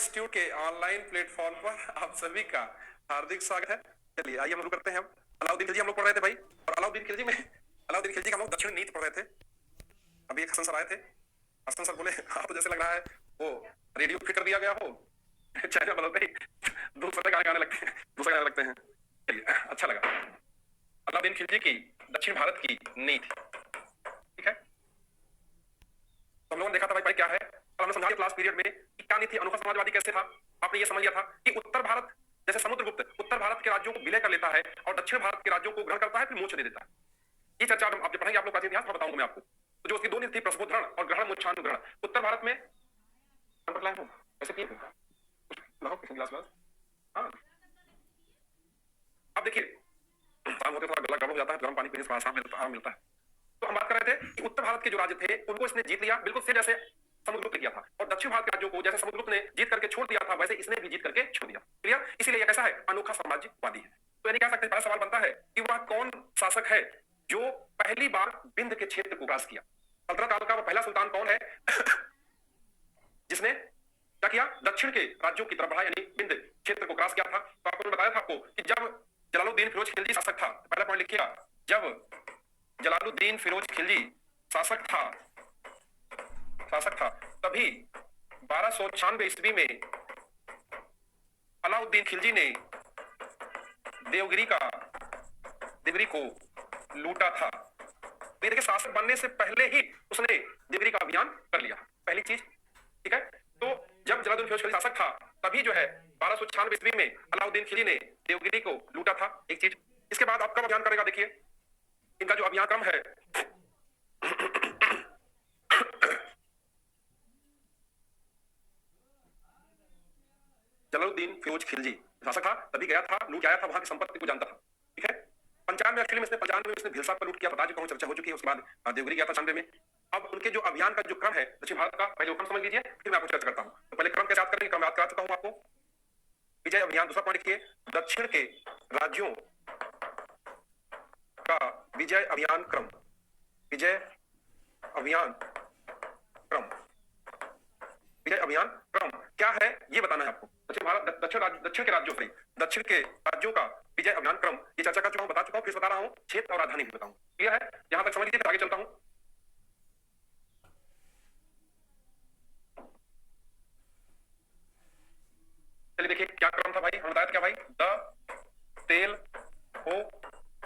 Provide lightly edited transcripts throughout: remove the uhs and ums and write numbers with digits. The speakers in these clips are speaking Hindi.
इंस्टीट्यूट के ऑनलाइन प्लेटफॉर्म पर आप सभी का हार्दिक स्वागत है। चलिए आइए हम शुरू करते हैं। हम अलाउद्दीन खिलजी हम लोग पढ़ रहे थे भाई, और अलाउद्दीन खिलजी का हम लोग दक्षिण नीति पढ़ रहे थे। अभी एक हसन सर आए थे। हसन सर बोले आपको जैसे लग रहा है वो रेडियो फिट कर दिया गया हो, चैनल बदलते ही दूसरे गाने गाने लगते हैं। चलिए अच्छा लगा। अलाउद्दीन खिलजी की दक्षिण भारत की नीति, ठीक है। तो हम लोगों ने देखा था भाई क्या है, और हमने समझा क्लास पीरियड में कि क्या नीति, अनोखा समाजवादी कैसे था। आपने ये समझ लिया था कि उत्तर भारत जैसे समुद्रगुप्त उत्तर भारत के राज्यों को विलय कर लेता है और दक्षिण भारत के राज्यों को ग्रहण करता है, फिर मोक्ष दे देता है। ये चर्चा आप जब पढ़ेंगे आप लोग प्राचीन इतिहास में बताऊंगा मैं आपको। तो जो उसकी दो नीति थी, प्रस्फोधरण और ग्रहण मोक्षानुग्रहण, उत्तर भारत में ऐसे किए अब देखिए शाम होते थोड़ा गला गर्म हो जाता है, गर्म पानी पीने से आराम मिलता है। तो हम बात कर रहे थे कि उत्तर भारत के जो राज्य थे उनको इसने जीत लिया, बिल्कुल से जैसे समुद्रगुप्त ने किया था, और दक्षिण भारत के राज्यों को जैसे समुद्रगुप्त ने जीत करके छोड़ दिया था वैसे इसने भी जीत करके छोड़ दिया। क्लियर? इसीलिए कैसा है, अनोखा साम्राज्यवादी है। तो यानी कह सकते हैं, पहला सवाल बनता है कि वह कौन शासक है जो पहली बार बिंद के क्षेत्र को ग्रास किया। सल्तनत काल का वह पहला सुल्तान कौन है जिसने क्या किया, दक्षिण के राज्यों की तरफ बढ़ा, यानी बिंद क्षेत्र को क्रॉस किया था। तो आपको बताया था आपको कि जब जलालुद्दीन फिरोज खिलजी शासक था, पहला पॉइंट लिखिएगा, जब जलालुद्दीन फिरोज खिलजी शासक था तभी 1296 ईस्वी में अलाउद्दीन खिलजी ने देवगिरी को लूटा था। तो ये देखिए, शासक बनने से पहले ही उसने देवगिरी का अभियान कर लिया, पहली चीज, ठीक है। तो जब जलालुद्दीन फिरोज खिलजी शासक था तभी जो है 1296 ईस्वी में अलाउद्दीन खिलजी ने देवगिरी को लूटा था, एक चीज। इसके बाद आप कब अभियान करेगा, देखिए इनका जो अभियान क्रम है जलालुद्दीन फिरोज खिलजी शासक था तभी गया था, लूट आया था, वहां की संपत्ति को जानता था, ठीक है। 95 में इसने भिलसा पर लूट किया, बता चुका हूं, चर्चा हो चुकी है। उसके बाद देवगिरी गया था 96 में। अब उनके जो अभियान का जो क्रम है दक्षिण भारत का, पहले क्रम समझ लीजिए, फिर मैं आपको चर्चा करता हूं। तो पहले क्रम कैसे याद करेंगे, क्रम याद करा चुका हूं आपको। विजय अभियान, दूसरा पॉइंट लिखिए, दक्षिण के राज्यों का विजय अभियान क्रम, विजय अभियान क्रम क्या है ये बताना है आपको। दक्षिण के राज्यों का विजय अभियान क्रम, ये चर्चा कर चुका हूं, बता चुका हूं, फिर बता रहा हूं, क्षेत्र और राजधानी भी बताऊंगा। क्लियर है? यहां तक समझ लीजिए, फिर आगे चलता हूं। चलिए देखिए क्या क्रम था भाई, हम बताया था क्या भाई, द तेल हो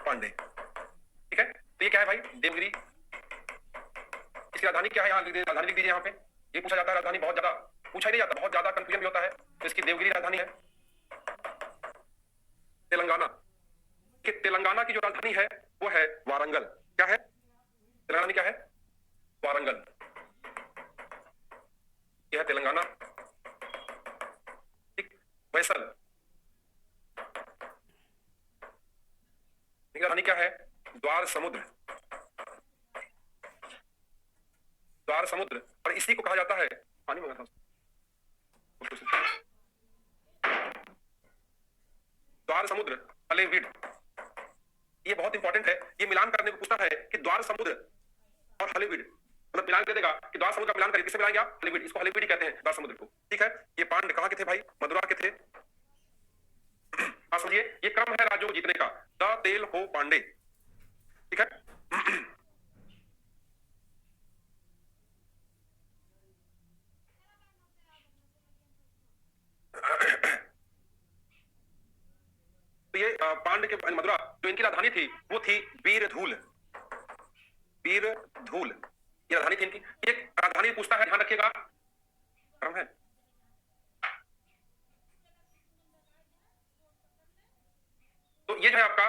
पांडे, ठीक है। तो ये क्या है भाई, देवगिरी। इसकी राजधानी क्या है, यहाँ राजधानी लिख दीजिए। यहाँ पे ये पूछा जाता है, राजधानी बहुत ज्यादा पूछा ही नहीं जाता, बहुत ज्यादा कंफ्यूजन भी होता है। तो इसकी देवगिरी राजधानी है। तेलंगाना की जो राजधानी है वो है वारंगल। क्या है तेलंगाना में, क्या है, वारंगल। यह है तेलंगाना, ठीक। वैसल राजधानी क्या है, द्वार समुद्र, और इसी को कहा जाता है, पानी मंगा था द्वार समुद्र हलेविड। ये बहुत इंपॉर्टेंट है, ये मिलान करने को पूछता है कि द्वार समुद्र और हलेविड, मतलब मिलान कर देगा कि द्वार समुद्र का मिलान करें, किससे मिलाएंगे आप, हलेविड। इसको हलेविड ही कहते हैं, द्वार समुद्र को, ठीक है। ये पांड कहां के थे भाई, मदुरा के थे। समझिए ये क्रम है राज्यों को जीतने का, द तेल हो पांडे, ठीक है। तो ये पांड के मदुरा जो इनकी राजधानी थी वो थी बीरधूल। ये राजधानी थी इनकी। एक राजधानी पूछता है, ध्यान रखिएगा, क्रम है। तो ये जो है आपका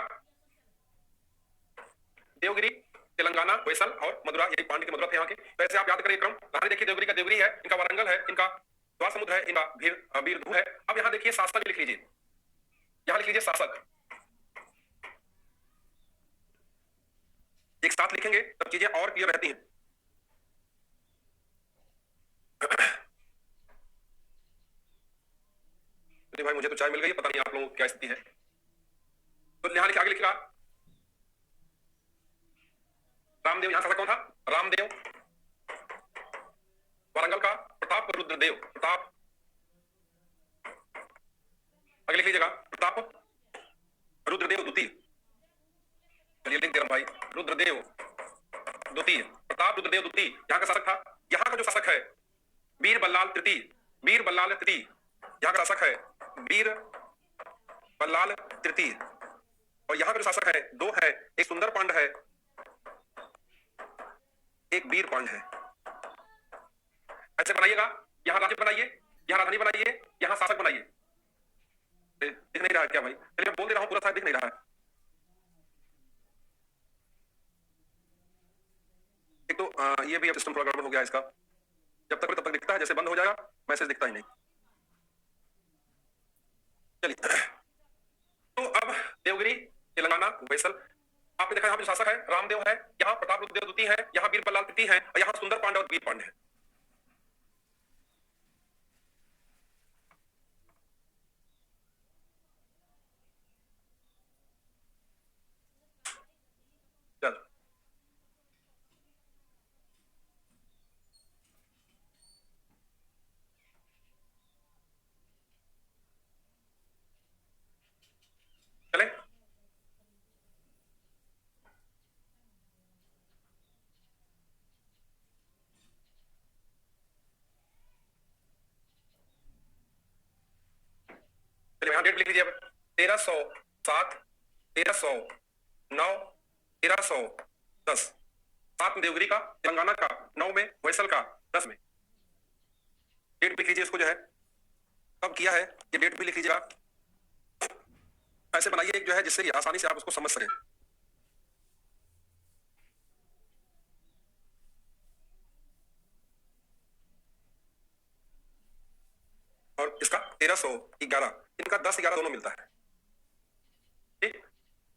देवगिरी, तेलंगाना, वैसल और मदुरा, यही पांड्य के मदुरा थे यहाँ के। वैसे आप याद करिए क्रम, राजधानी देखिए देवगिरी का देवगिरी है, इनका वारंगल है, इनका द्वार समुद्र है, इनका बीरधूल है। अब यहाँ देखिए शासक लिख लीजिए, यहाँ लिख लीजिए शासक, एक साथ लिखेंगे तब चीजें और क्लियर रहती हैं। भाई मुझे तो चाय मिल गई, पता नहीं आप लोगों की क्या स्थिति है। तो यहाँ लिखा, आगे लिखा रामदेव, यहां शासक कौन था, रामदेव। वारंगल का प्रताप रुद्रदेव, आगे लिख लीजिएगा प्रताप रुद्रदेव द्वितीय। चलिए लिख दे रहा हूं भाई, रुद्रदेव द्वितीय, प्रताप रुद्रदेव द्वितीय यहाँ का शासक था। यहाँ का जो शासक है वीर बल्लाल तृतीय, वीर बल्लाल तृतीय यहाँ का शासक है वीर बल्लाल तृतीय। और यहाँ का जो शासक है दो है, एक सुंदर पांड है, एक वीर पांड है। ऐसे बनाइएगा, यहाँ राज्य बनाइए, यहाँ राजधानी बनाइए, यहाँ शासक बनाइए। दिख नहीं रहा है क्या भाई? चलिए मैं बोल दे रहा हूं, पूरा दिख नहीं रहा है। एक तो ये भी अब सिस्टम थोड़ा गड़बड़ हो गया इसका, जब तक तब तक दिखता है, जैसे बंद हो जाएगा मैसेज दिखता ही नहीं। चलिए तो अब देवगिरी, तेलंगाना, वैसल, आपने देखा यहाँ पे शासक है रामदेव है, यहाँ प्रताप रुद्रदेव द्वितीय है, यहाँ वीर बल्लाल तृतीय है, और यहाँ सुंदर पांडे और वीर पांडे है। चलो चले, यहाँ डेट लिख लीजिए अब 1307, 1309, 1310। 7 में देवगिरी का, तेलंगाना का 9 में, वैसल का 10 में। डेट लिख लीजिए इसको, जो है कब किया है ये डेट भी लिख लीजिएगा। ऐसे बनाइए एक जो है जिससे आसानी से आप उसको समझ सकें। और इसका 1311, इनका 10-11 दोनों मिलता है। ठीक,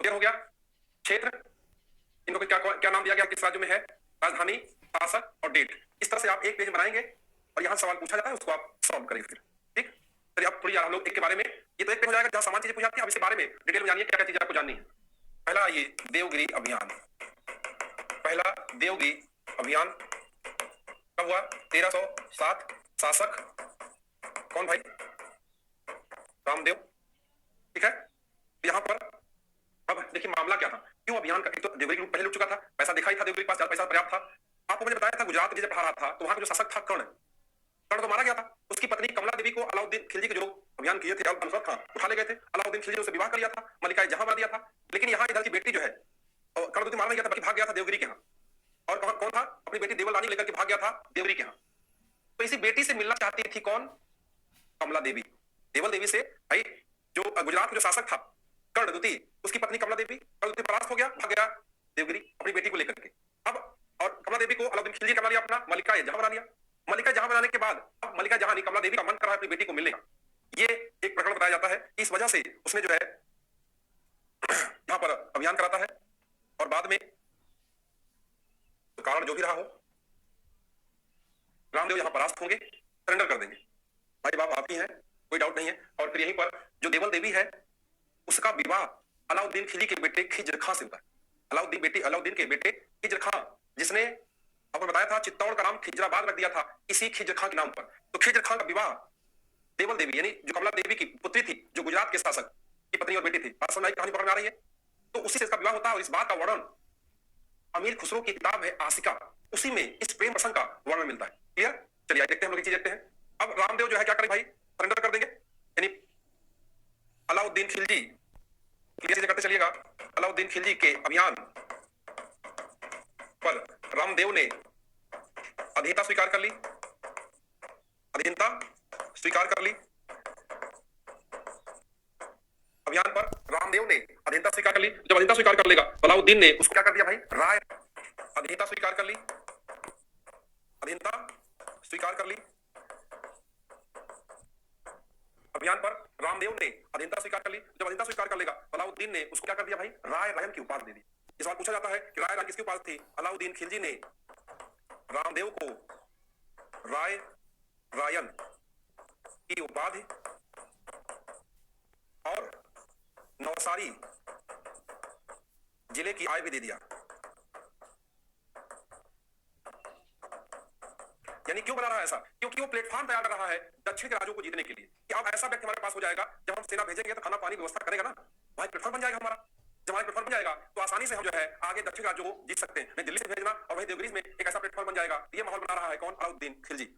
क्लियर हो गया। क्षेत्र, इनको क्या क्या नाम दिया गया, किस राज्य में है, राजधानी, शासक और डेट। इस तरह से आप एक पेज बनाएंगे और यहाँ सवाल पूछा जाता है, उसको आप सॉल्व करेंगे फिर। ठीक, चलिए आप थोड़ी हम लोग एक के बारे में, ये तो एक पेज हो जाएगा जहां सामान्य चीजें पूछी जाती हैं। अब इसके बारे में डिटेल में जानिए क्या क्या चीजें आपको जाननी है। पहला ये देवगिरी अभियान, पहला देवगिरी अभियान कब हुआ? 1307। शासक कौन भाई? रामदेव। ठीक है, यहाँ पर अब देखिए मामला क्या था, क्यों अभियान का। एक तो देवगिरी पहले लुट चुका था, पैसा दिखा ही था, देवगिरी के पास ज्यादा पैसा पर्याप्त था। आपको मैंने बताया था गुजरात में जब पढ़ा रहा था तो वहां का जो शासक था कर्ण, कर्ण तो मारा गया था। उसकी पत्नी कमला देवी को अलाउद्दीन खिलजी के जो अभियान किए थे नुसरत खान उठा ले गए थे। अलाउद्दीन खिलजी ने उससे विवाह कर लिया था, मलिका जहां मार दिया था। लेकिन यहाँ इधर की बेटी जो है, और कर्ण तो मारा नहीं गया था बल्कि भाग गया था देवगिरी के यहाँ। और कौन था? अपनी बेटी देवल रानी लेकर के भाग गया था देवगिरी के यहाँ। तो इसी बेटी से मिलना चाहती थी कौन? कमला देवी। देवल देवी से भाई, जो गुजरात का जो शासक था कर्ण द्वितीय, उसकी पत्नी कमला देवी, कर्ण द्वितीय परास्त हो गया, भाग गया देवगिरी अपनी बेटी को लेकर के। अब और कमला देवी को अलाउद्दीन खिलजी का बना लिया अपना, मलिका जहां बना लिया। मलिका जहां बनाने के बाद अब मलिका जहां नहीं, कमला देवी का मन कर रहा है अपनी बेटी को मिलने का। ये एक प्रकरण बताया जाता है। इस वजह से उसने जो है यहां पर अभियान कराता है, और बाद में कारण जो भी रहा हो, रामदेव यहां परास्त होंगे, सरेंडर कर देंगे। भाई बाप आप ही हैं, कोई डाउट नहीं है। और फिर यहीं पर जो देवल देवी है उसका विवाह अलाउद्दीन खिलजी के बेटे खिज्र खां से होता है। अलाउद्दीन के बेटे खिज्र खां, जिसने आपको बताया था चित्तौड़ का नाम खिजराबाद रख दिया था इसी खिज्र खां के नाम पर। तो खिज्र खां का विवाह देवल देवी यानी जो कमला देवी की पुत्री थी, जो गुजरात के शासक की पत्नी और बेटी थी, बात समझ कहानी पकड़ में आ रही है, तो उसी से इसका विवाह होता है। और इस बात का वर्णन अमीर खुसरो की किताब है आशिका, उसी में इस प्रेम प्रसंग का वर्णन मिलता है। क्लियर? चलिए देखते हैं हम लोग चीज देखते हैं। अब रामदेव जो है क्या करें भाई, सरेंडर कर देंगे, यानी अलाउद्दीन खिलजी, क्लियर करते चलिएगा। अलाउद्दीन खिलजी के अभियान पर रामदेव ने अधीनता स्वीकार कर ली, अधीनता स्वीकार कर ली। अभियान पर रामदेव ने अधीनता स्वीकार कर ली। जब अधीनता स्वीकार कर लेगा अलाउद्दीन ने उसको क्या कर दिया भाई, राय अधीनता स्वीकार कर ली, अधीनता स्वीकार कर ली। अभियान पर रामदेव ने अधीनता स्वीकार कर ली। जब अधीनता स्वीकार कर लेगा अलाउद्दीन ने उसको क्या कर दिया भाई, राय रहीम की उपाधि दे दी। इस बार पूछा जाता है कि राय किसकी उपाधि थी? अलाउद्दीन खिलजी ने रामदेव को राय रायन की उपाधि और नवसारी जिले की आय भी दे दिया। यानी क्यों बना रहा है ऐसा? क्योंकि वो प्लेटफॉर्म तैयार कर रहा है दक्षिण के राज्यों को जीतने के लिए कि अब ऐसा व्यक्ति हमारे पास हो जाएगा, जब हम सेना भेजेंगे तो खाना पानी की व्यवस्था करेगा ना, वहां प्लेटफॉर्म बन जाएगा हमारा। जब हमारा प्लेटफॉर्म बन जाएगा तो आसानी से हम जो है आगे दक्षिण राज्यों को जीत सकते हैं। नहीं दिल्ली से भेजना और वही देवगिरी में एक ऐसा प्लेटफॉर्म बन जाएगा। ये माहौल बना रहा है कौन? अलाउद्दीन खिलजी।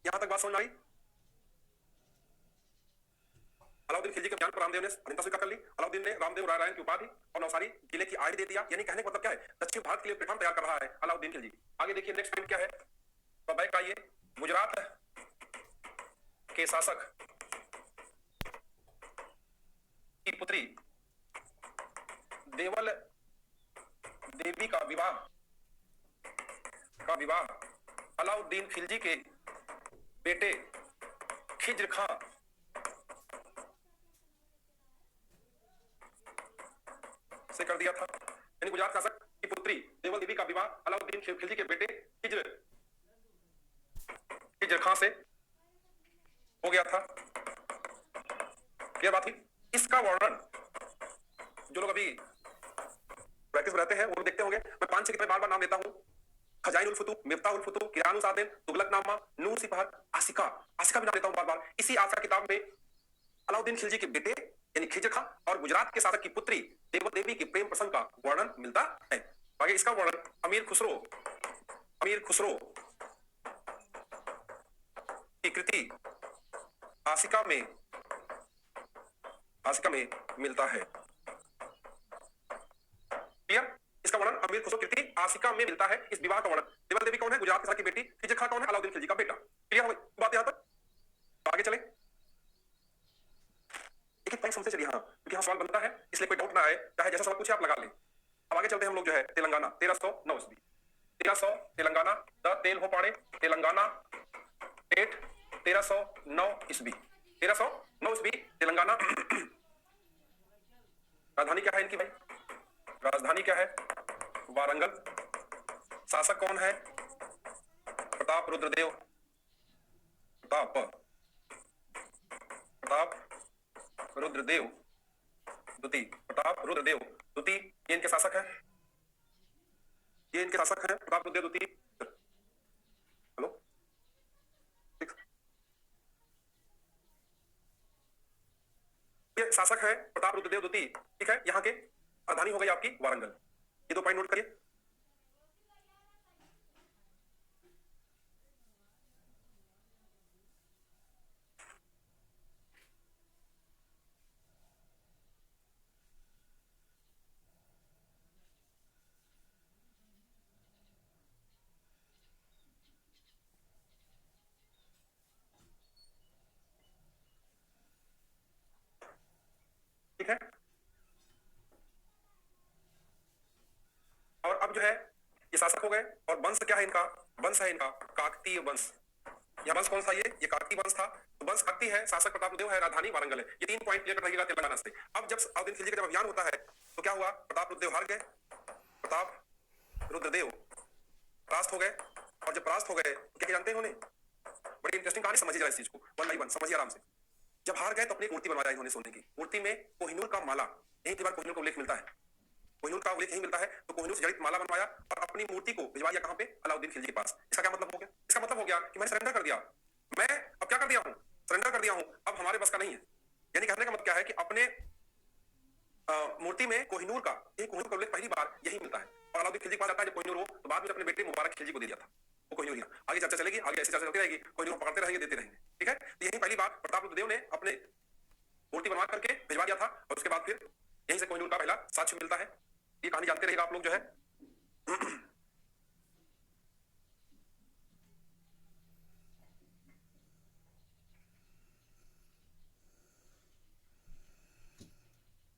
यहां तक बात समझ में आई? अलाउद्दीन खिलजी के बयान पर रामदेव ने अधीनता स्वीकार कर ली। अलाउद्दीन ने रामदेव राय रायन की उपाधि और नौसारी जिले की आईडी दे दिया। यानी कहने का मतलब क्या है? दक्षिण भारत के लिए प्लेटफॉर्म तैयार कर रहा है अलाउद्दीन खिलजी। आगे देखिए नेक्स्ट पॉइंट क्या है, तो का ये गुजरात के शासक की पुत्री देवल देवी का विवाह अलाउद्दीन खिलजी के बेटे खिज्र खां से कर दिया था। यानी गुजरात शासक की पुत्री देवल देवी का विवाह अलाउद्दीन खिलजी के बेटे खिज्र खां से हो गया था। क्लियर बात हुई? इसका वर्णन जो लोग अभी प्रैक्टिस में रहते हैं वो देखते होंगे। मैं 5-6 किताबें बार-बार नाम लेता हूं। खजाइन उल फुतूह, मिफ्ताह उल फुतूह, किरान उल सादिन, तुगलकनामा, नूर सिपहर, आसिका भी नाम लेता हूं बार-बार। इसी आसिका किताब में अलाउद्दीन खिलजी के बेटे यानी खिज्र खां और गुजरात के शासक की पुत्री देवल देवी के प्रेम प्रसंग का वर्णन मिलता है। आगे इसका वर्णन अमीर खुसरो की कृति आसिका में मिलता है। क्लियर? इसका वर्णन अमीर खुसरो कृति आसिका में मिलता है। इस विवाह का वर्णन देवल देवी कौन है? गुजरात के शासक की बेटी। खिज्र खां कौन है? अलाउद्दीन खिलजी का बेटा। क्लियर हो बात यहां तक? आगे चले, एक पॉइंट समझते चलिए। हाँ, क्योंकि यहाँ सवाल बनता है इसलिए कोई डाउट ना आए, चाहे जैसा सवाल पूछे आप लगा लें। अब आगे चलते हैं हम लोग जो है तेलंगाना 1309 ईस्वी। 1300 तेलंगाना द तेल हो पाड़े तेलंगाना डेट 1309 ईस्वी। 1309 ईस्वी तेलंगाना। राजधानी क्या है इनकी भाई? राजधानी क्या है? वारंगल। शासक कौन है? प्रताप रुद्रदेव द्वितीय। ये इनके शासक है। प्रताप रुद्रदेव द्वितीय। हेलो, ये शासक है प्रताप रुद्रदेव द्वितीय। ठीक है, यहाँ के राजधानी हो गई आपकी वारंगल। ये 2 पॉइंट नोट करिए। ठीक है, और अब जो है ये शासक हो गए और वंश क्या है इनका? वंश है इनका काकतीय वंश। यह वंश कौन सा? ये काकतीय वंश था। तो वंश काकतीय है, शासक प्रताप रुद्रदेव है, राजधानी वारंगल है। ये 3 पॉइंट क्लियर रहिएगा तेलंगाना से। अब जब अलाउद्दीन खिलजी का जब अभियान होता है तो क्या हुआ? प्रताप रुद्रदेव हार गए, प्रताप रुद्रदेव परास्त हो गए। और जब परास्त हो गए तो क्या जानते हैं उन्होंने? बड़ी इंटरेस्टिंग कहानी, समझिए जरा इस चीज को 1 by 1 समझिए आराम से। जब हार गए तो अपनी मूर्ति बनवाया इन्होंने सोने की। मूर्ति में कोहिनूर का माला, यही के बार कोहिनूर का उल्लेख मिलता है, कोहिनूर का उल्लेख यही मिलता है। तो कोहिनूर से जड़ित माला बनवाया और अपनी मूर्ति को भिजवा दिया कहां पे? अलाउद्दीन खिलजी के पास। इसका क्या मतलब हो गया? इसका मतलब हो गया कि मैंने सरेंडर कर दिया। मैं अब क्या कर दिया हूं? सरेंडर कर दिया हूं, अब हमारे बस का नहीं है। यानी कहने का मतलब क्या है कि अपने मूर्ति में कोहिनूर का उल्लेख पहली बार यही मिलता है। और अलाउद्दीन खिलजी के पास जाता है जब कोहिनूर हो, तो बाद में अपने बेटे मुबारक खिलजी को दे दिया था वो कोहिनूर। आगे चर्चा चलेगी, आगे ऐसी चर्चा चलती रहेगी, कोहिनूर पकड़ते रहेंगे, देते रहेंगे। ठीक है, तो यही पहली बार प्रताप रुद्रदेव ने अपने मूर्ति बनवा करके भिजवा दिया था और उसके बाद फिर यहीं से कोहिनूर का पहला साक्ष्य मिलता है। ये कहानी जानते रहेगा आप लोग जो है।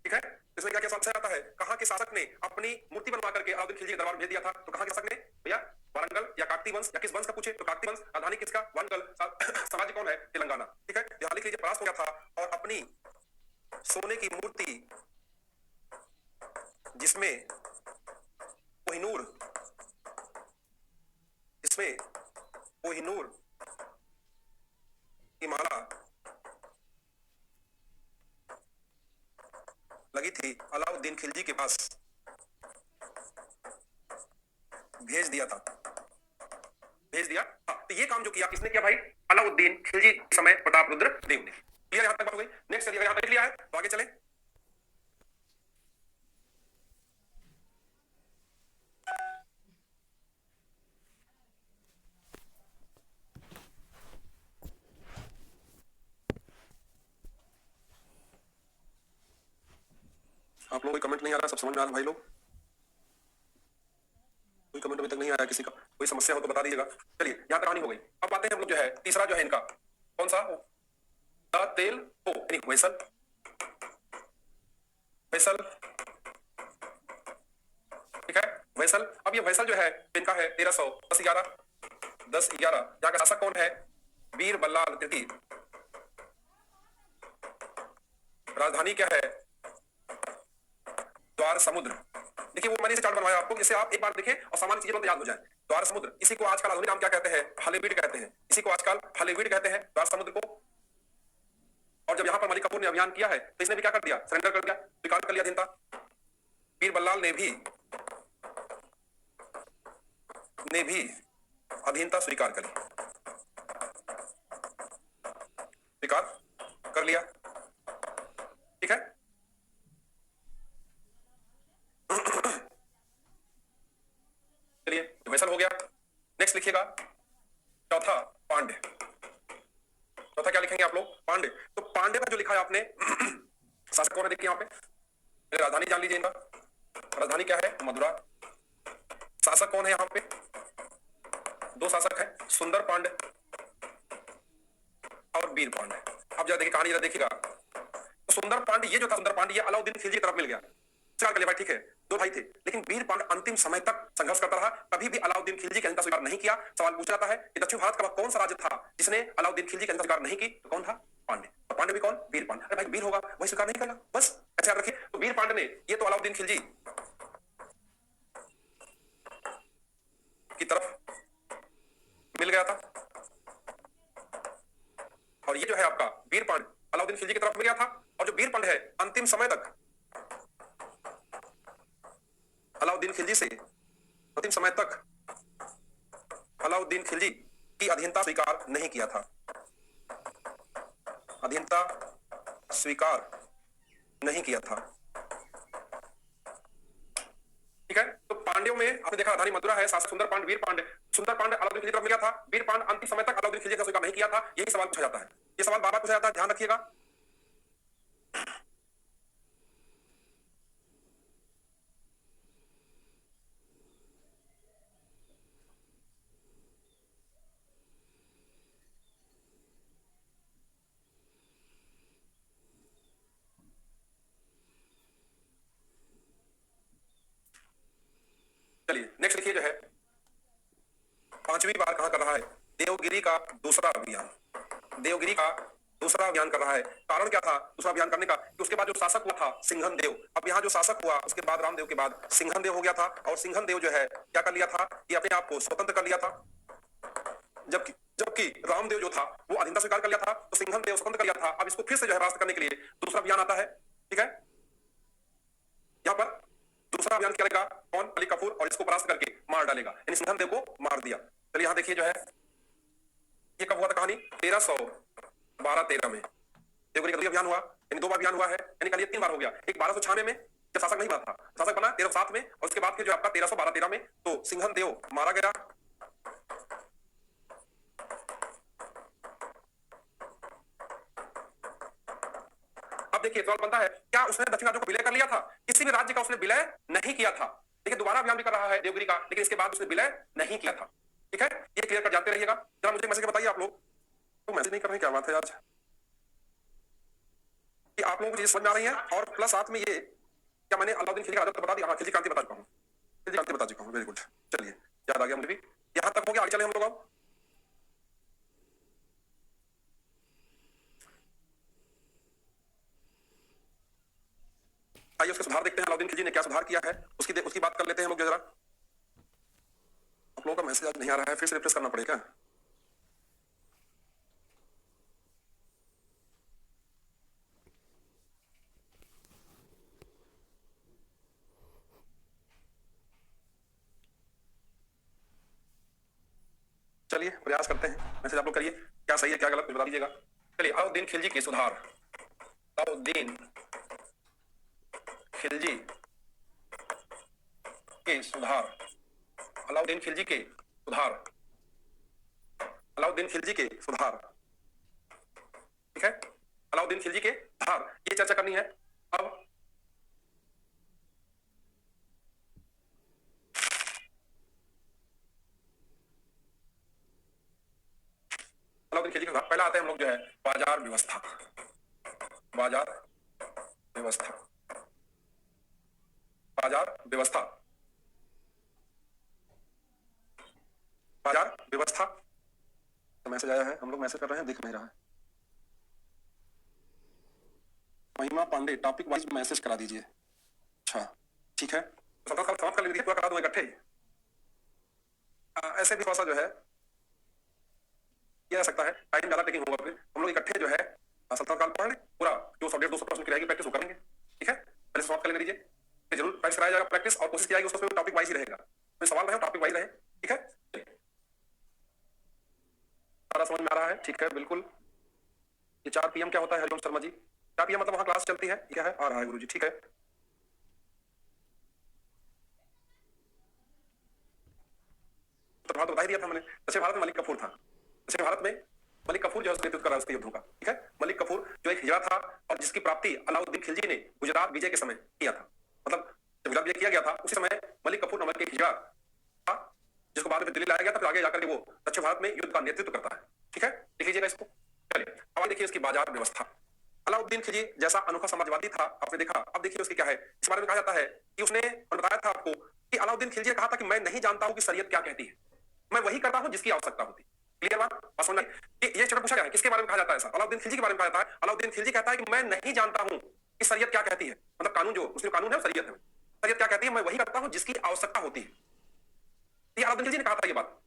ठीक है, इसमें क्या क्या समस्या आता है? कहां के शासक ने अपनी मूर्ति बनवा करके अलाउद्दीन खिलजी के दरबार में भेज दिया था? तो कहां के शासक ने भैया? वारंगल या काकती वंश या किस वंश का पूछे तो काकती वंश। राजधानी किसका? वारंगल। समाज कौन है? तेलंगाना। ठीक है, दिहाली के लिए परास्त हो गया था और अपनी सोने की मूर्ति जिसमें कोहिनूर की माला लगी थी अलाउद्दीन खिलजी के पास भेज दिया था, भेज दिया। हाँ, तो ये काम जो किया किसने किया भाई? अलाउद्दीन खिलजी समय प्रतापरुद्र देव ने। क्लियर, यहां तक बात हो गई। नेक्स्ट चलिए, यहां तक लिया है तो आगे चले। आप लोग कोई कमेंट नहीं आ रहा, सब समझ में आ रहा भाई लोग? कोई कमेंट अभी तक नहीं आया किसी का? कोई समस्या हो तो बता दीजिएगा। चलिए, यहां तक कहानी हो गई। अब आते हैं हम लोग जो है तीसरा जो है इनका, कौन सा? द तेल ओ वेसल, वेसल, ठीक है, वेसल। अब ये वेसल जो है इनका है 1310-11, 10-11। यहाँ का शासक कौन है? वीर बल्लाल तृतीय। राजधानी क्या है? द्वार समुद्र। देखिए, वो मैंने इसे चार्ट बनवाया आपको, जिससे आप एक बार देखें और सामान्य चीजें तो याद हो जाए। द्वार समुद्र, इसी को आजकल आधुनिक नाम क्या कहते हैं? हॉलीवुड कहते हैं। इसी को आजकल हॉलीवुड कहते हैं, द्वार समुद्र को। और जब यहाँ पर मलिक कफूर ने अभियान किया है तो इसने भी क्या कर दिया? सरेंडर कर दिया, स्वीकार कर लिया अधीनता। वीर बल्लाल ने भी अधीनता स्वीकार करी, स्वीकार कर लिया, ठीक है। चलिए, तो वैसल हो गया। नेक्स्ट लिखिएगा चौथा, पांड्य। चौथा क्या लिखेंगे आप लोग? पांड्य। तो पांड्य का जो लिखा है आपने शासक कौन है देखिए यहाँ पे, राजधानी जान लीजिए इनका। राजधानी क्या है? मदुरा। शासक कौन है यहाँ पे? दो शासक है, सुंदर पांड्य और वीर पांड्य। अब जरा देखिए कहानी, जरा देखिएगा। तो सुंदर पांड्य ये जो था, सुंदर पांड्य ये अलाउद्दीन खिलजी की तरफ मिल गया, स्वीकार कर लिया भाई, ठीक है। दो भाई थे, लेकिन वीर पांड्य अंतिम समय तक संघर्ष करता रहा, कभी भी अलाउद्दीन खिलजी की अधीनता स्वीकार नहीं किया। सवाल पूछा जाता है कि दक्षिण भारत का कौन सा राज्य था जिसने अलाउद्दीन खिलजी की अधीनता स्वीकार नहीं की? तो कौन था? पांड्य। तो पांड्य भी कौन? वीर पांड्य। अरे भाई, वीर होगा वही स्वीकार नहीं करना, बस ऐसे याद रखिए। तो वीर पांड्य ने, ये तो अलाउद्दीन खिलजी की तरफ मिल गया था, और ये जो है आपका वीर पांड्य अलाउद्दीन खिलजी की तरफ मिल गया था। और जो वीर पांड्य है अंतिम समय तक अलाउद्दीन खिलजी से, अंतिम समय तक अलाउद्दीन खिलजी की अधीनता स्वीकार नहीं किया था, अधीनता स्वीकार नहीं किया था, ठीक है। तो पांड्यों में आपने देखा राजधानी मथुरा है, शासक सुंदर पांड्य, वीर पांड्य। सुंदर पांड्य अलाउद्दीन खिलजी की तरफ मिल गया था, वीर पांड्य अंतिम समय तक अलाउद्दीन खिलजी का स्वीकार नहीं किया था। यही सवाल पूछा जाता है, ये सवाल बार बार पूछा जाता है, ध्यान रखिएगा। चलिए, नेक्स्ट लिखिए जो है पांचवी बार कहां कर रहा है? देवगिरी का दूसरा अभियान। देवगिरी का दूसरा अभियान कर रहा है। कारण क्या था दूसरा अभियान करने का? कि उसके बाद जो शासक हुआ था सिंघन देव, अब यहाँ जो शासक हुआ उसके बाद रामदेव के बाद सिंघन देव हो गया था। और सिंघन देव जो है क्या कर लिया था कि अपने आप को स्वतंत्र कर लिया था, जबकि जबकि रामदेव जो था वो अधीनता स्वीकार कर लिया था। तो सिंघन देव स्वतंत्र कर लिया था। अब इसको फिर से जो है राष्ट्र करने के लिए दूसरा अभियान आता है, ठीक है। यहाँ पर दूसरा अभियान क्या करेगा? कौन? मलिक कफूर, और इसको परास्त करके मार डालेगा, यानी सिंघन देव को मार दिया। चलिए यहाँ देखिए जो है ये कब हुआ था कहानी? 1312-13 में देवगिरी का अभियान हुआ, यानी दो बार अभियान हुआ है, यानी कल ये 3 बार हो गया। एक 1296 में जब शासक नहीं बना था, शासक बना 1307 में, और उसके बाद फिर जो आपका 1312-13 में तो सिंघन देव मारा गया। अब देखिए सवाल बनता है, क्या उसने दक्षिण राज्यों को विलय कर लिया था? किसी भी राज्य का उसने विलय नहीं किया था। देखिए दोबारा अभियान भी कर रहा है देवगिरी का, लेकिन इसके बाद उसने विलय नहीं किया था, ठीक है। ये क्लियर कर जानते रहिएगा। जरा मुझे मैसेज बताइए आप लोग, तो मैसेज नहीं कर रहे, क्या बात है आज कि आप लोगों को चीज समझ में आ रही है? और प्लस साथ में ये क्या मैंने अलाउद्दीन खिलजी का आदत बता दिया? हाँ, खिलजी क्रांति बता चुका हूँ, खिलजी क्रांति बता चुका हूँ, वेरी गुड। चलिए, याद आ गया मुझे भी। यहां तक हो गया, आगे चले हम लोग। अब आइए उसके सुधार देखते हैं, अलाउद्दीन खिलजी ने क्या सुधार किया है उसकी बात कर लेते हैं हम लोग। जरा आप लोगों का मैसेज आज नहीं आ रहा है, फिर से रिफ्रेश करना पड़ेगा। चलिए प्रयास करते हैं, मैसेज आप लोग करिए, क्या सही है क्या गलत कुछ बता दीजिएगा। चलिए, अलाउद्दीन खिलजी के सुधार, अलाउद्दीन खिलजी के सुधार, अलाउद्दीन खिलजी के सुधार, अलाउद्दीन खिलजी के सुधार, ठीक है, अलाउद्दीन खिलजी के सुधार, ये चर्चा करनी है। अब अलाउद्दीन खिलजी के सुधार, पहला आते हैं हम लोग जो है बाजार व्यवस्था, बाजार व्यवस्था, बाजार व्यवस्था, बाजार व्यवस्था। तो मैसेज आया है, हम लोग मैसेज कर रहे हैं, दिख नहीं रहा है। महिमा पांडे, टॉपिक वाइज मैसेज करा दीजिए। अच्छा ठीक है, समाप्त कर लीजिए, पूरा करा दूंगा इकट्ठे। ऐसे भी थोड़ा सा जो है किया जा सकता है, टाइम ज्यादा टेकिंग होगा, फिर हम लोग इकट्ठे जो है सप्ताह काल पढ़ लें पूरा, जो सब्जेक्ट 200 प्रश्न की रहेगी प्रैक्टिस वो करेंगे, ठीक है। पहले समाप्त कर लेने दीजिए, फिर जरूर प्रैक्टिस कराया जाएगा, प्रैक्टिस और कोशिश की जाएगी उसमें टॉपिक वाइज ही रहेगा, कोई सवाल रहे टॉपिक वाइज रहे, ठीक है। सारा समझ में आ रहा है, ठीक है बिल्कुल। ये 4 PM क्या होता है हरिवंश शर्मा जी? 4 PM मतलब वहां क्लास चलती है, क्या है आ रहा है गुरु जी, ठीक है। उत्तर भारत बता ही दिया था मैंने, दक्षिण भारत में मलिक कफूर था, दक्षिण भारत में मलिक कफूर जो है उसने नेतृत्व करा उसके युद्धों का, ठीक है। मलिक कफूर जो एक हिजड़ा था और जिसकी प्राप्ति अलाउद्दीन खिलजी ने गुजरात विजय के समय किया था, मतलब जब गुजरात विजय किया गया था उसी समय मलिक कफूर नामक एक हिजड़ा था जिसको बाद में दिल्ली लाया गया था, फिर आगे जाकर के वो दक्षिण भारत में युद्ध का नेतृत्व करता है, ठीक है। लिख लीजिएगा इसको। चलिए अब देखिए इसकी बाजार व्यवस्था। अलाउद्दीन खिलजी जैसा अनोखा समाजवादी था, आपने देखा, अब देखिए उसकी क्या है। इस बारे में कहा जाता है कि उसने बताया था आपको कि अलाउद्दीन खिलजी ने कहा था कि मैं नहीं जानता हूं कि शरीयत क्या कहती है, मैं वही करता हूं जिसकी आवश्यकता होती है। क्लियर बात समझ में? ये चरण पूछा गया है, किसके बारे में कहा जाता है ऐसा? अलाउद्दीन खिलजी के बारे में कहा जाता है। अलाउद्दीन खिलजी कहता है कि मैं नहीं जानता हूं कि शरीयत क्या कहती है, मतलब कानून जो मुस्लिम कानून है शरीयत है, शरीयत क्या कहती है, मैं वही करता हूं जिसकी आवश्यकता होती है। ये अलाउद्दीन खिलजी ने कहा था ये बात।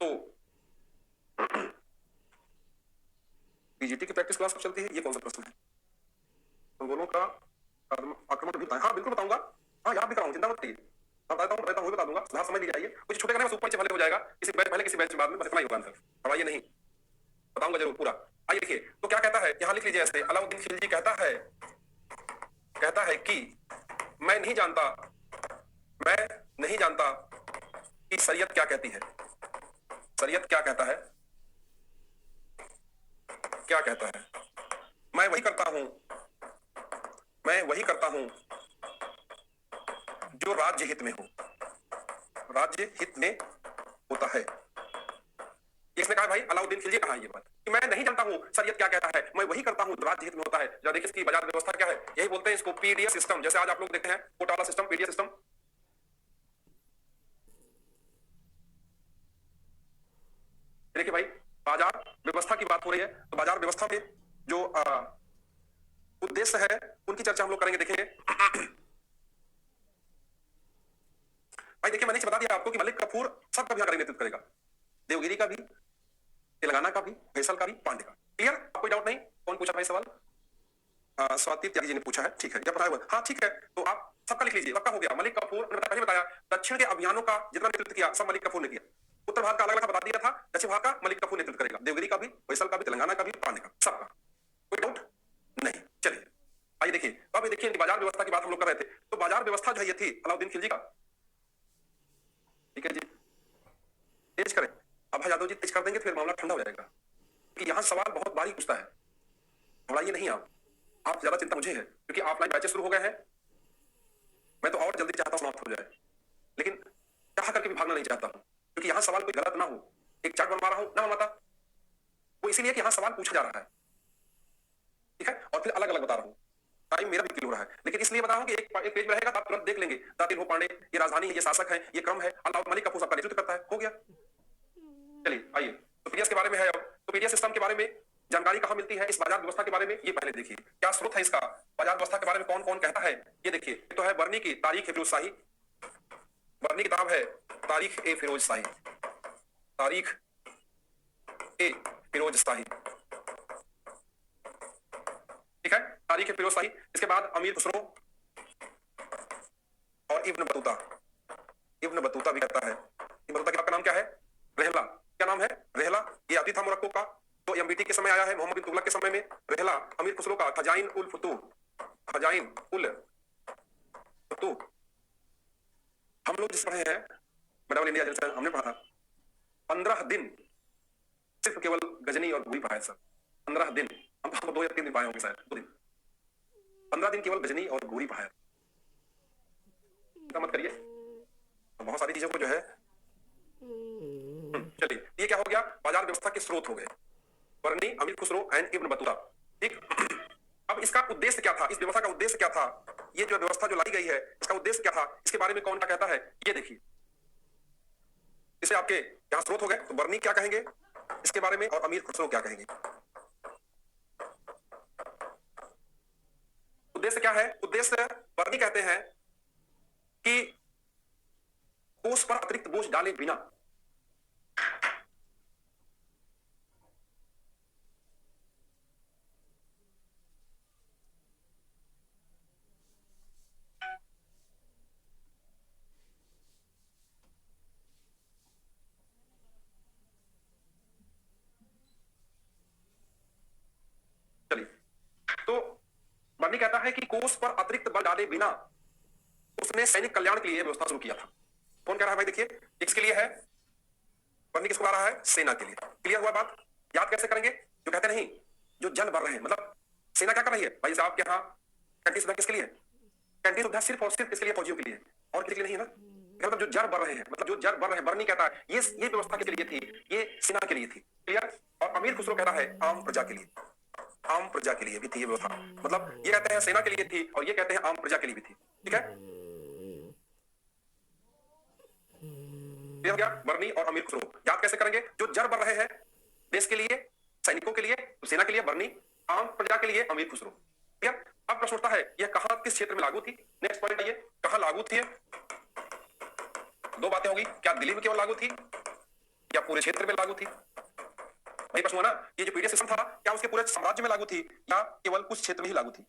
तो पीजीटी की प्रैक्टिस क्लास कब चलती है, ये कौन सा प्रश्न है? मंगोलों का आक्रमण भी बताएं। हाँ बिल्कुल बताऊंगा, हाँ याद भी कराऊंगा, चिंता मत करिए, बताता हूँ बता दूंगा, सुधार समझ लीजिए। कुछ छोटे करने में ऊपर पहले हो जाएगा, किसी बैच पहले किसी बैच बाद में, बस इतना ही होगा आंसर, पढ़ाइए नहीं, बताऊंगा जरूर पूरा। आइए देखिए तो क्या कहता है, यहां लिख लीजिए ऐसे। अलाउद्दीन खिलजी कहता है कि मैं नहीं जानता कि शरीयत क्या कहती है, शरीयत क्या कहता है, क्या कहता है, मैं वही करता हूं जो राज्य हित में हो, राज्य हित में होता है। इसने कहा भाई अलाउद्दीन खिलजी कहा ये बात कि मैं नहीं जानता हूं शरीयत क्या कहता है, मैं वही करता हूं जो राज्य हित में होता है। जरा देखिए इसकी बाजार व्यवस्था क्या है, यही बोलते हैं इसको पीडीएस सिस्टम, जैसे आज आप लोग देखते हैं कोटा वाला सिस्टम, पीडीएस सिस्टम। देखिए भाई बाजार व्यवस्था की बात हो रही है, तो बाजार व्यवस्था में जो उद्देश्य है उनकी चर्चा हम लोग करेंगे, देखेंगे। भाई देखिए मैंने बता दिया आपको कि मलिक कफूर सबका भी नेतृत्व करेगा, देवगिरी का भी, तेलंगाना का भी, फैसल का भी, पांडे का। क्लियर, कोई डाउट नहीं? कौन पूछा भाई सवाल? स्वाति त्यागी जी ने पूछा है, ठीक है, जब पढ़ाया हुआ, हाँ ठीक है, तो आप सबका लिख लीजिए, सबका हो गया। मलिक कफूर ने पहले बताया दक्षिण के अभियानों का जितना नेतृत्व किया सब मलिक कफूर ने किया। उत्तर भारत का अलग अलग बता दिया था, दक्षिण भारत का मलिक कफूर नेतृत्व करेगा, देवगिरी का भी, फैसल का भी, तेलंगाना का भी, पांडे का, सबका, कोई डाउट नहीं। चलिए आइए देखिए, अब देखिए बाजार व्यवस्था की बात हम लोग कर रहे थे, तो बाजार व्यवस्था जो है ये थी अलाउद्दीन खिलजी का, ठीक है जी। तेज करें, अब यादव जी तेज कर देंगे फिर मामला ठंडा हो जाएगा, कि यहां सवाल बहुत बारीक पूछता है, घबराइए नहीं आप ज्यादा चिंता मुझे है क्योंकि ऑफलाइन बैचेस शुरू हो गए हैं, मैं तो और जल्दी चाहता हूं समाप्त हो जाए, लेकिन चाह करके भी भागना नहीं चाहता हूं क्योंकि यहां सवाल कोई गलत ना हो। एक चार्ट बनवा रहा हूं ना बनवाता, वो इसीलिए कि यहां सवाल पूछा जा रहा है, ठीक है, और फिर अलग अलग बता रहा हूं, टाइम मेरा भी किल हो रहा है, लेकिन इसलिए बता रहा हूं कि एक पेज में रहेगा तो आप तुरंत देख लेंगे, दातिल हो पांडे, ये राजधानी है, ये शासक है, ये क्रम है, अलाउद्दीन मलिक कफूर सबका नेतृत्व करता है, हो गया। चलिए आइए तो पीडीएस के बारे में है, अब तो पीडीएस सिस्टम के बारे में जानकारी कहां मिलती है, इस बाजार व्यवस्था के बारे में ये पहले देखिए, क्या स्रोत है इसका, बाजार व्यवस्था के बारे में कौन कौन कहता है, ये देखिए। तो है बर्नी की तारीख ए फिरोज शाही, बर्नी किताब है तारीख ए फिरोज शाही, तारीख ए फिरोज शाही, ठीक है, तारीख ए फिरोज शाही। इसके बाद अमीर खुसरो और इब्न बतूता, इब्न बतूता भी कहता है, इब्न बतूता किताब का नाम क्या है, रहला, क्या नाम है? रहला, ये अती था मोरक्को का, तो एमबीटी के समय आया है, मोहम्मद बिन तुगलक के समय में। रहला अमीर खुसरो का खजाइन उल फुतूह, खजाइन उल फुतूह। हम लोग जिस पढ़े हैं मेडावल इंडिया जैसे हमने पढ़ा था, 15 दिन सिर्फ केवल गजनी और घुरी पढ़ा है सर। 15 दिन, हम तो 2 या 3 दिन पाए होंगे शायद, 2 दिन। 15 दिन केवल गजनी और घुरी पढ़ा है। चिंता मत करिए, तो बहुत सारी चीजों को जो है चलिए, ये क्या हो गया? बाजार व्यवस्था के स्रोत हो गए, बरनी, अमीर खुसरो एंड इब्न बतूता। ठीक। अब इसका उद्देश्य क्या था? इस व्यवस्था का उद्देश्य क्या था? ये जो व्यवस्था जो लाई गई है, इसका उद्देश्य क्या था? इसके बारे में कौन क्या कहता है, ये देखिए। इसे आपके यहां स्रोत हो गए, तो बरनी क्या कहेंगे इसके बारे में, और अमीर खुसरो क्या कहेंगे? उद्देश्य क्या है? उद्देश्य बरनी कहते हैं कि कोष पर अतिरिक्त बोझ डाले बिना चलिए, तो बर्नी कहता है कि कोष पर अतिरिक्त बल डाले बिना उसने सैनिक कल्याण के लिए व्यवस्था शुरू किया था। कौन कह रहा है भाई? देखिए, किसके लिए है? बर्नी किसको कह रहा है? सेना के लिए। क्लियर हुआ बात? याद कैसे करेंगे? जो कहते नहीं, जो जल भर रहे हैं, मतलब सेना क्या कर रही है भाई साहब के यहाँ? कैंटीन सुविधा किसके लिए? कैंटीन सुविधा सिर्फ और सिर्फ किसके लिए? फौजियों के लिए, और किसी के लिए नहीं है ना। मतलब जो जर बढ़ रहे हैं, मतलब जो जर बढ़ रहे हैं, बर्नी कहता है ये व्यवस्था के लिए थी, ये सेना के लिए थी। क्लियर? और अमीर खुसरो कहता है आम प्रजा के लिए, आम प्रजा के लिए भी थी ये व्यवस्था। मतलब ये कहते हैं सेना के लिए थी, और ये कहते हैं आम प्रजा के लिए भी थी। ठीक है, ये हो गया बर्नी और अमीर खुसरो। याद कैसे करेंगे? जो जर बढ़ रहे हैं देश के लिए, सैनिकों के लिए, तो सेना के लिए बर्नी, आम प्रजा के लिए अमीर खुसरो। ठीक है, अब प्रश्न उठता है यह कहां, किस क्षेत्र में लागू थी? नेक्स्ट पॉइंट आइए, कहां लागू थी? 2 बातें होगी, क्या दिल्ली में केवल लागू थी या पूरे क्षेत्र में लागू थी? वही प्रश्न हुआ ना, ये जो पीडीएस सिस्टम था, क्या उसके पूरे साम्राज्य में लागू थी या केवल कुछ क्षेत्र में ही लागू थी?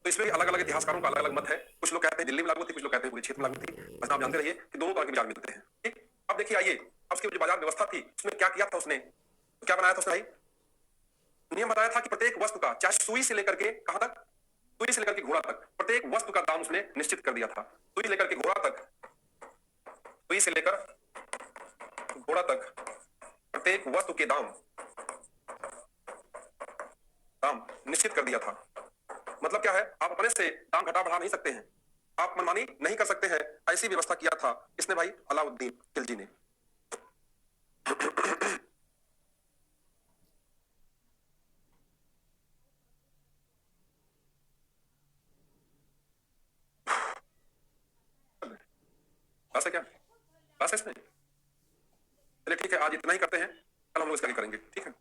तो इसमें अलग अलग इतिहासकारों का अलग अलग मत है। कुछ लोग कहते हैं दिल्ली में लागू थी, कुछ लोग कहते हैं पूरे क्षेत्र में लागू थी। बस आप जानते रहिए कि दोनों तरह के विचार मिलते हैं। ठीक, अब देखिए आइए, अब उसकी जो बाजार व्यवस्था थी उसमें क्या किया था उसने, क्या बनाया था उसने भाई? नियम बताया था कि प्रत्येक वस्तु का, चाहे सुई से लेकर के कहां तक, सुई से लेकर के घोड़ा तक, प्रत्येक वस्तु का दाम उसने निश्चित कर दिया था। सुई से लेकर के घोड़ा तक, सुई से लेकर घोड़ा तक प्रत्येक वस्तु के दाम दाम निश्चित कर दिया था। मतलब क्या है? आप अपने से दाम घटा बढ़ा नहीं सकते हैं, आप मनमानी नहीं कर सकते हैं। ऐसी व्यवस्था किया था इसने भाई, अलाउद्दीन खिलजी ने। बस है क्या? बस है इसमें? चलिए ठीक है, आज इतना ही करते हैं, कल हम लोग इसका भी करेंगे। ठीक है।